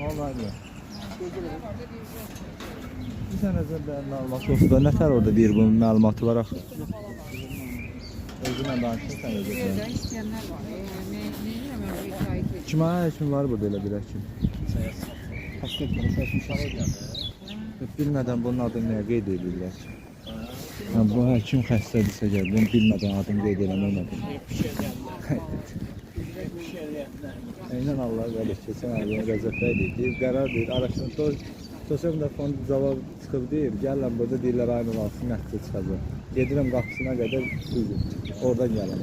Onlarla. Bir tane de məlumat yoxdur da, nətər orada deyir bunun məlumatı var axı. Özünə danışırsan özünə. Yerdə istəyənlər var. Neyirəm mən bu icayı keçim. Kimə həkim var burada elə bilək ki? Hasret konuşmasın şahı geldi. Bilmədən bunun adını nəyə qeyd edirlər ki? Yəni, bu həkim xəstədirsə gəl, bunu bilmədən adını qeyd eləmək nədir? Eynən Allah qəlik keçən ayın Rəzəfə deyir, qərar deyir, araşdırma, sosial media fondu cavab çıxıb deyir, gələn burada deyirlər ayın olası nəticə çıxacaq. Gedirəm qapısına qədər düzdür, oradan gələm.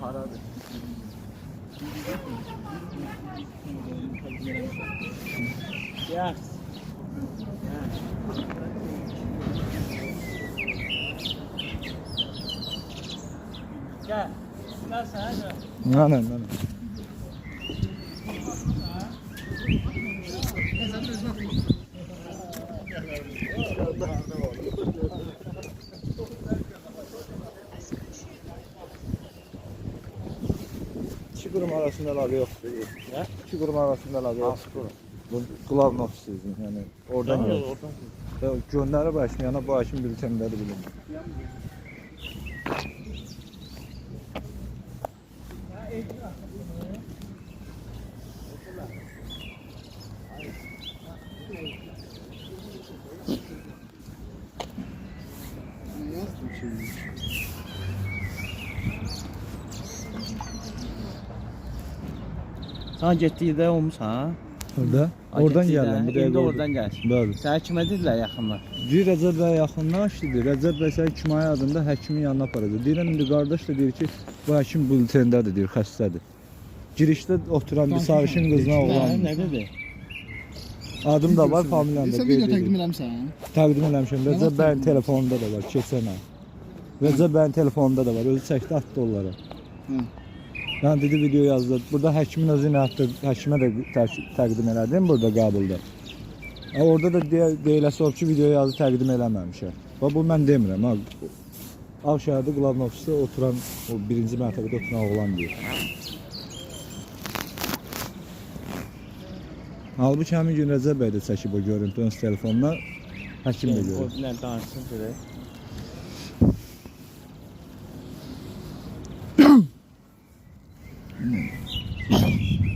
Haradır. Ya. Gel. Nasıl hadi? Nə. İki qurum arasında əlaqə yoxdur. Hə? İki qurum arasında əlaqə yoxdur. Bu Qulağın ofisidir. Yəni oradan Oradan gəlir. oradan. Göndərib həkim, bu həkim bültenləri bilir. Sen getdikdə olmusan? Orada? Oradan gəldim. İndi oradan gəlsin. Bəli. Sənə kimə dedilər yaxınlar? Deyir Rəcəb bəy yaxınlaşdı. Rəcəb bəy səni kimaya adında həkimin yanına aparacaq. Deyirəm indi qardaş da deyir ki, bu həkim bültendədir, deyir, xəstədir. Girişdə oturan bir sarışın qızına oğlan. Nə dedi? Adım da var, familiyam da. Sən video təqdim eləmsən? Təqdim eləmişəm. Rəcəb bəyin telefonunda da var, keçən ay. Rəcəb bəyin telefonunda da var, özü çəkdi, atdı onlara. Hı. Yəni dedi video yazdı. Burada həkimin özünə atdı, həkimə də təqdim elədim burada qəbulda. Orada da deyiləsi olub ki, video yazdı, təqdim eləməmişəm. Bax bu mən demirəm ha. Ağşəhərdə Qulağın ofisində oturan, o birinci mərtəbədə oturan oğlan deyir. Halbuki həmin gün Rəcəb bəy də çəkib o görüntü öz telefonuna, həkim də görür. O nə danışsın görək.